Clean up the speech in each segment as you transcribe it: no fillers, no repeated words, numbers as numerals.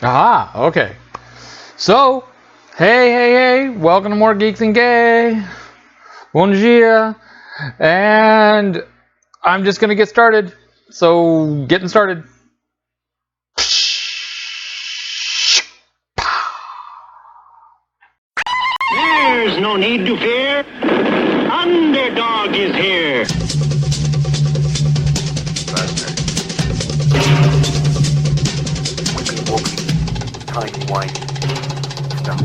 Aha, okay. So, hey, welcome to More Geek Than Gay. Bom dia. And I'm just going to get started. So, getting started. There's no need to fear. Underdog is here. Wimpy whoopy, tiny whiny stuff.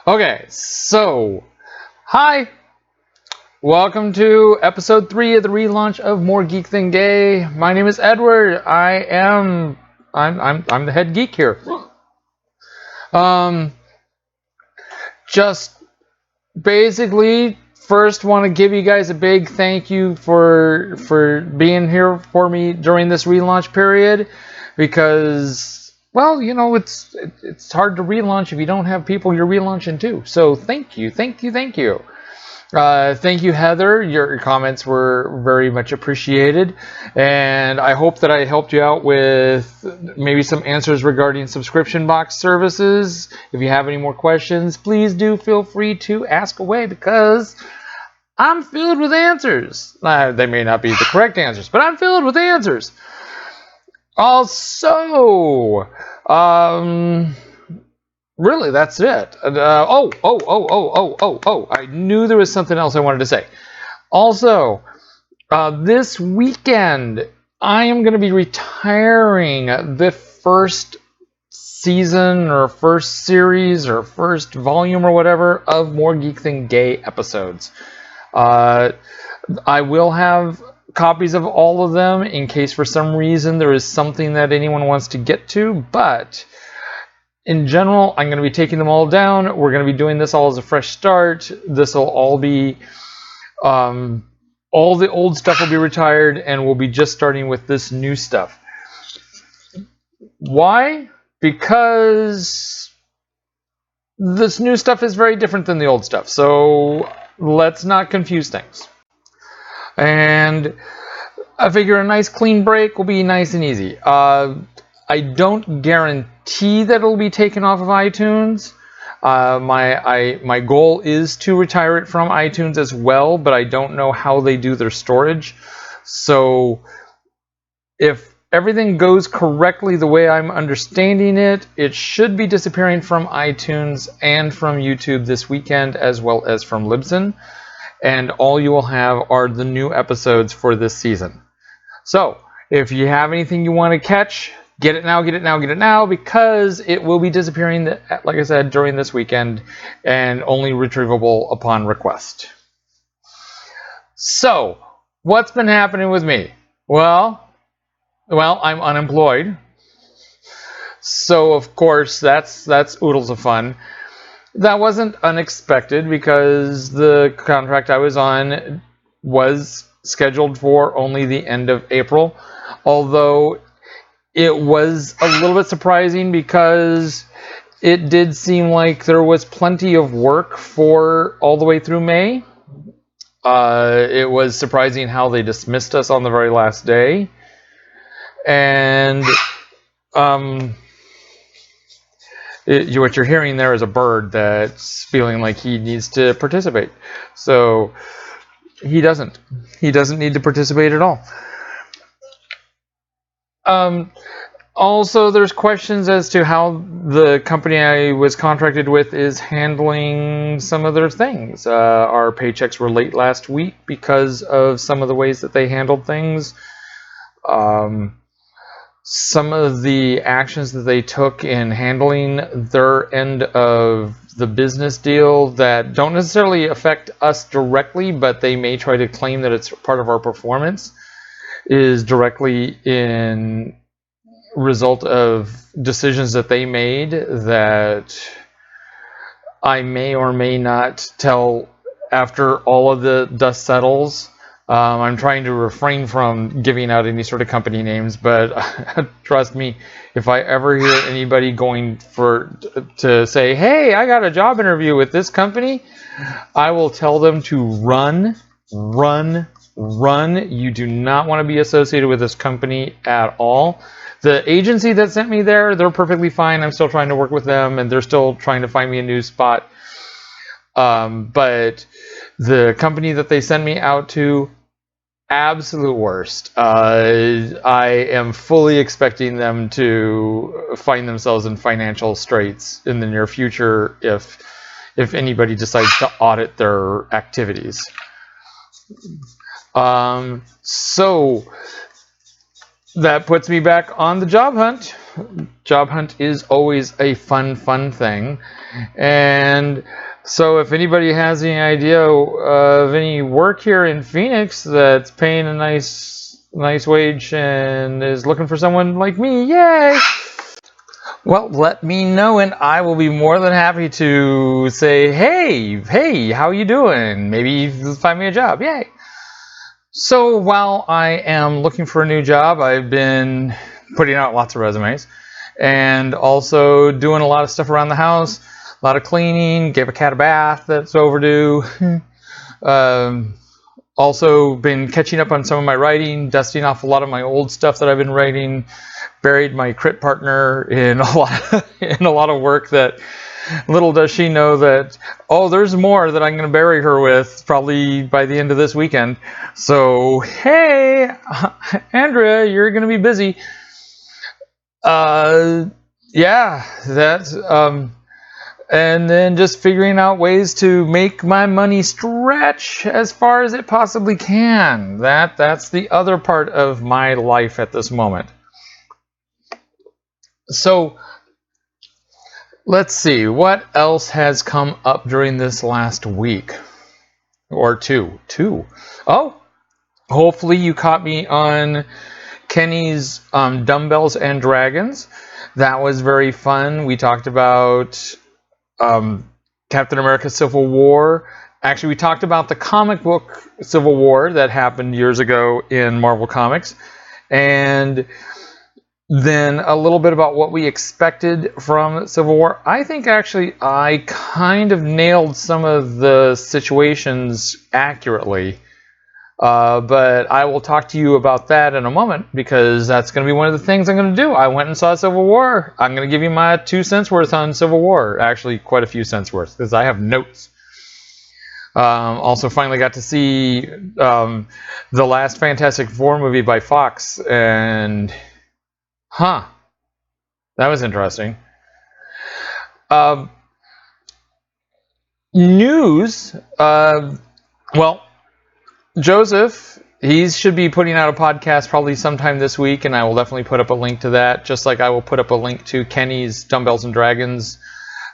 Okay, so, hi. Welcome to episode 3 of the relaunch of More Geek Than Gay. My name is Edward. I'm the head geek here. Just basically first want to give you guys a big thank you for being here for me during this relaunch period, because well, you know, it's hard to relaunch if you don't have people you're relaunching to. So thank you. Thank you, Heather. Your comments were very much appreciated, and I hope that I helped you out with maybe some answers regarding subscription box services. If you have any more questions, please do feel free to ask away, because I'm filled with answers. They may not be the correct answers, but I'm filled with answers. Also, really, that's it. I knew there was something else I wanted to say. Also, this weekend, I am going to be retiring the first season or first series or first volume or whatever of More Geek Than Gay episodes. I will have copies of all of them in case for some reason there is something that anyone wants to get to, but in general, I'm going to be taking them all down. We're going to be doing this all as a fresh start. This will all be, all the old stuff will be retired, and we'll be just starting with this new stuff. Why? Because this new stuff is very different than the old stuff, so let's not confuse things. And I figure a nice clean break will be nice and easy. I don't guarantee that it'll be taken off of iTunes. My goal is to retire it from iTunes as well, but I don't know how they do their storage. So if everything goes correctly the way I'm understanding it, it should be disappearing from iTunes and from YouTube this weekend, as well as from Libsyn. And all you will have are the new episodes for this season. So if you have anything you want to catch, get it now, because it will be disappearing, like I said, during this weekend, and only retrievable upon request. So, what's been happening with me? Well, I'm unemployed. So, of course, that's oodles of fun. That wasn't unexpected, because the contract I was on was scheduled for only the end of April, although it was a little bit surprising because it did seem like there was plenty of work for all the way through May. It was surprising how they dismissed us on the very last day. And what you're hearing there is a bird that's feeling like he needs to participate. So he doesn't. He doesn't need to participate at all. Also, there's questions as to how the company I was contracted with is handling some of their things. Our paychecks were late last week because of some of the ways that they handled things. Some of the actions that they took in handling their end of the business deal that don't necessarily affect us directly, but they may try to claim that it's part of our performance, is directly in result of decisions that they made that I may or may not tell after all of the dust settles. I'm trying to refrain from giving out any sort of company names, but trust me, if I ever hear anybody going to say, hey, I got a job interview with this company, I will tell them to run. You do not want to be associated with this company at all. The agency that sent me there, they're perfectly fine. I'm still trying to work with them, and they're still trying to find me a new spot. But the company that they sent me out to, absolute worst. I am fully expecting them to find themselves in financial straits in the near future if anybody decides to audit their activities. So that puts me back on the job hunt. Job hunt is always a fun thing. And so if anybody has any idea of any work here in Phoenix that's paying a nice wage and is looking for someone like me, yay! Well, let me know and I will be more than happy to say, hey, how you doing? Maybe find me a job, yay! So while I am looking for a new job, I've been putting out lots of resumes and also doing a lot of stuff around the house, a lot of cleaning, gave a cat a bath that's overdue. Also been catching up on some of my writing, dusting off a lot of my old stuff that I've been writing, buried my crit partner in a lot of work that little does she know that, oh, there's more that I'm going to bury her with probably by the end of this weekend. So, hey, Andrea, you're going to be busy. Yeah, that's, and then just figuring out ways to make my money stretch as far as it possibly can. That's the other part of my life at this moment. So, let's see, what else has come up during this last week? Or two. Oh, hopefully you caught me on Kenny's Dumbbells and Dragons. That was very fun. We talked about Captain America Civil War. Actually, we talked about the comic book Civil War that happened years ago in Marvel Comics. And then a little bit about what we expected from Civil War. I think actually I kind of nailed some of the situations accurately. But I will talk to you about that in a moment because that's going to be one of the things I'm going to do. I went and saw Civil War. I'm going to give you my 2 cents worth on Civil War. Actually, quite a few cents worth because I have notes. Also finally got to see the last Fantastic Four movie by Fox, and that was interesting. News. Well, Joseph, he should be putting out a podcast probably sometime this week, and I will definitely put up a link to that, just like I will put up a link to Kenny's Dumbbells and Dragons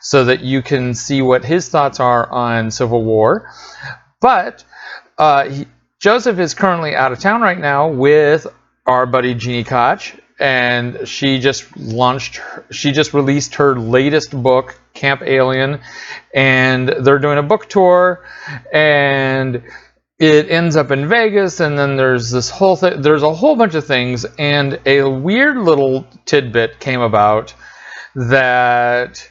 so that you can see what his thoughts are on Civil War. But Joseph is currently out of town right now with our buddy Jeannie Koch, and she just released her latest book, Camp Alien, and they're doing a book tour, and it ends up in Vegas, and then there's this whole thing. There's a whole bunch of things, and a weird little tidbit came about that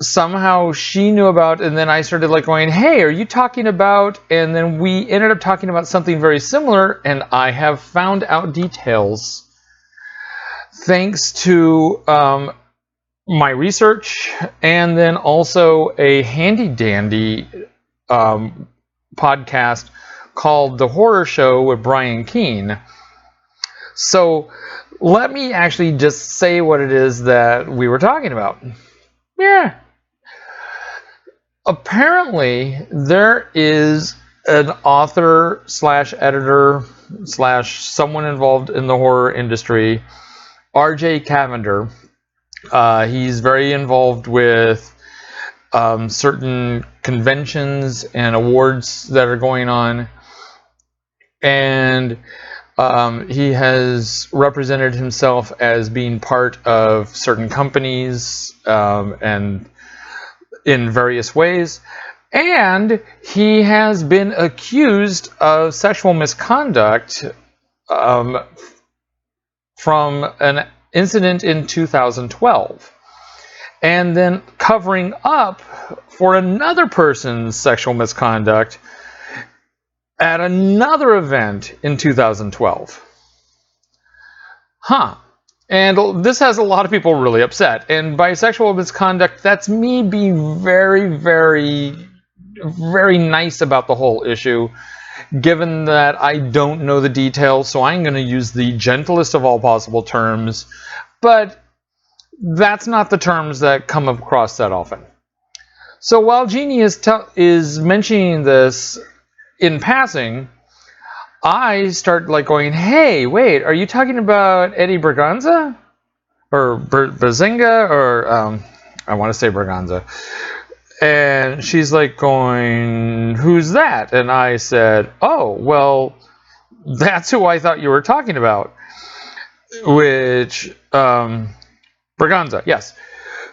somehow she knew about, and then I started like going, hey, are you talking about, and then we ended up talking about something very similar, and I have found out details thanks to my research, and then also a handy dandy podcast called The Horror Show with Brian Keene. So let me actually just say what it is that we were talking about. Yeah. Apparently, there is an author / editor / someone involved in the horror industry, R.J. Cavender. He's very involved with certain conventions and awards that are going on. And he has represented himself as being part of certain companies and in various ways. And he has been accused of sexual misconduct from an incident in 2012. And then covering up for another person's sexual misconduct at another event in 2012. And this has a lot of people really upset. And by sexual misconduct, that's me being very, very, very nice about the whole issue, given that I don't know the details, so I'm going to use the gentlest of all possible terms. But that's not the terms that come across that often. So while Jeannie is mentioning this in passing, I start going, hey, wait, are you talking about Eddie Berganza? Or Bazinga? Or, I want to say Berganza. And she's going, who's that? And I said, oh, well, that's who I thought you were talking about. Which, Berganza, yes.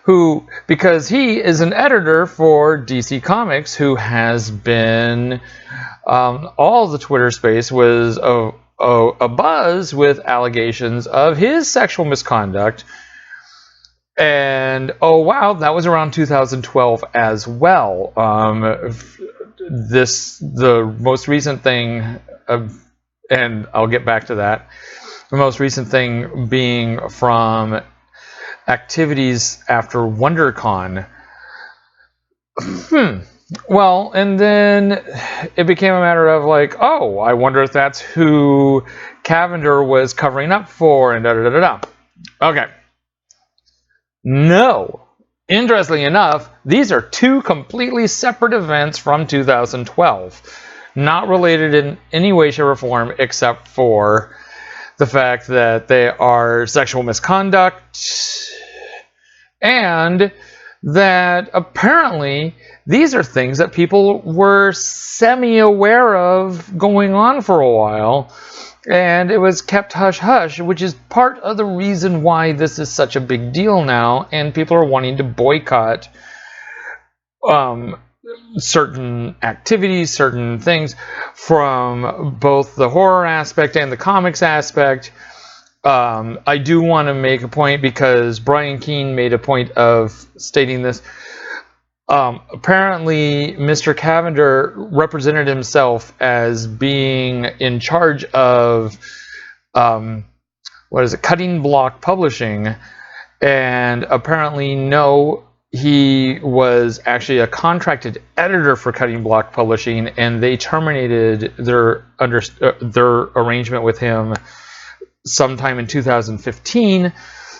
Who, because he is an editor for DC Comics, who has been, all the Twitter space was a buzz with allegations of his sexual misconduct. And, oh wow, that was around 2012 as well. The most recent thing, and I'll get back to that, the most recent thing being from activities after WonderCon. Well, and then it became a matter of oh, I wonder if that's who Cavender was covering up for, and da-da-da-da-da. Okay. No. Interestingly enough, these are two completely separate events from 2012. Not related in any way, shape, or form, except for the fact that they are sexual misconduct, and that apparently these are things that people were semi-aware of going on for a while, and it was kept hush-hush, which is part of the reason why this is such a big deal now, and people are wanting to boycott certain activities, certain things, from both the horror aspect and the comics aspect. I do want to make a point, because Brian Keene made a point of stating this. Apparently, Mr. Cavender represented himself as being in charge of Cutting Block Publishing, and apparently no, he was actually a contracted editor for Cutting Block Publishing, and they terminated their arrangement with him sometime in 2015.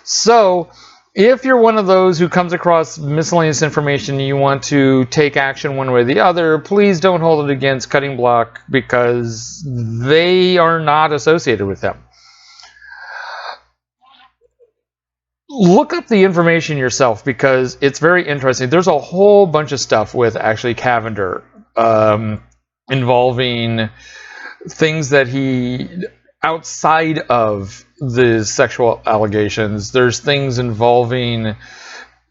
So if you're one of those who comes across miscellaneous information and you want to take action one way or the other, please don't hold it against Cutting Block, because they are not associated with them. Look up the information yourself, because it's very interesting. There's a whole bunch of stuff with actually Cavender involving things that he, outside of the sexual allegations, there's things involving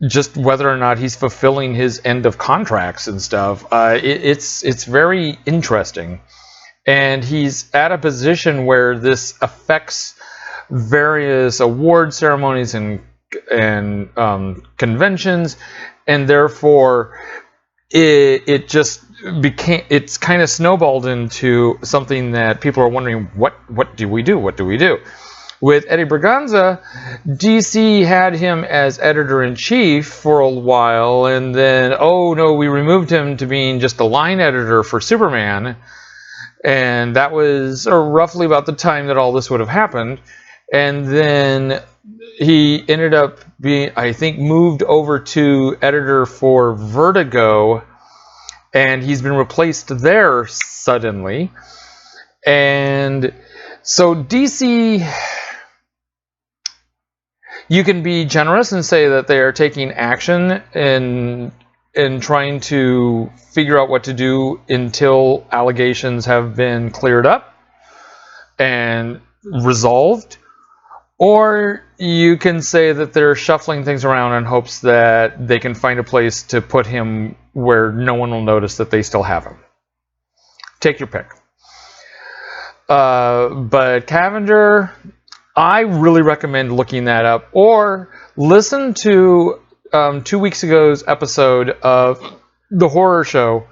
just whether or not he's fulfilling his end of contracts and stuff. It's very interesting, and he's at a position where this affects various award ceremonies and conventions, and therefore it just became, it's kind of snowballed into something that people are wondering, what do we do? What do we do? With Eddie Berganza, DC had him as editor-in-chief for a while, and then, oh no, we removed him to being just a line editor for Superman, and that was roughly about the time that all this would have happened. and then he ended up being, I think, moved over to editor for Vertigo, and he's been replaced there suddenly. And so DC, you can be generous and say that they are taking action in trying to figure out what to do until allegations have been cleared up and resolved. Or you can say that they're shuffling things around in hopes that they can find a place to put him where no one will notice that they still have him. Take your pick. But Cavender, I really recommend looking that up, or listen to 2 weeks ago's episode of The Horror Show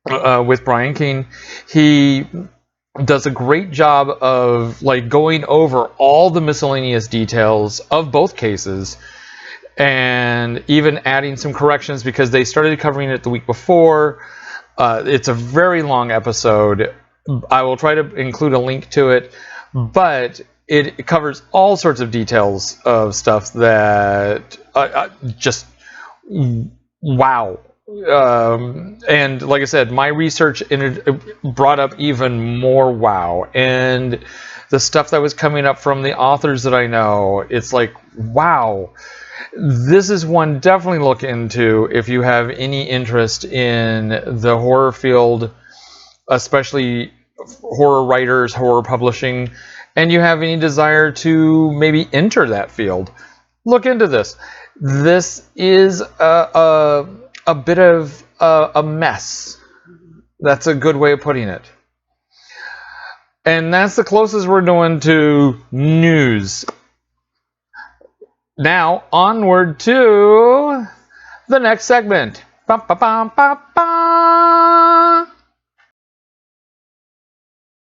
with Brian King. He does a great job of like going over all the miscellaneous details of both cases, and even adding some corrections because they started covering it the week before. It's a very long episode. I will try to include a link to it, but it covers all sorts of details of stuff that just wow. And like I said, my research in it brought up even more wow. And the stuff that was coming up from the authors that I know, it's like, wow. This is one definitely look into if you have any interest in the horror field, especially horror writers, horror publishing, and you have any desire to maybe enter that field. Look into this. This is a bit of a mess. That's a good way of putting it. And that's the closest we're doing to news. Now, onward to the next segment. Ba, ba, ba, ba, ba.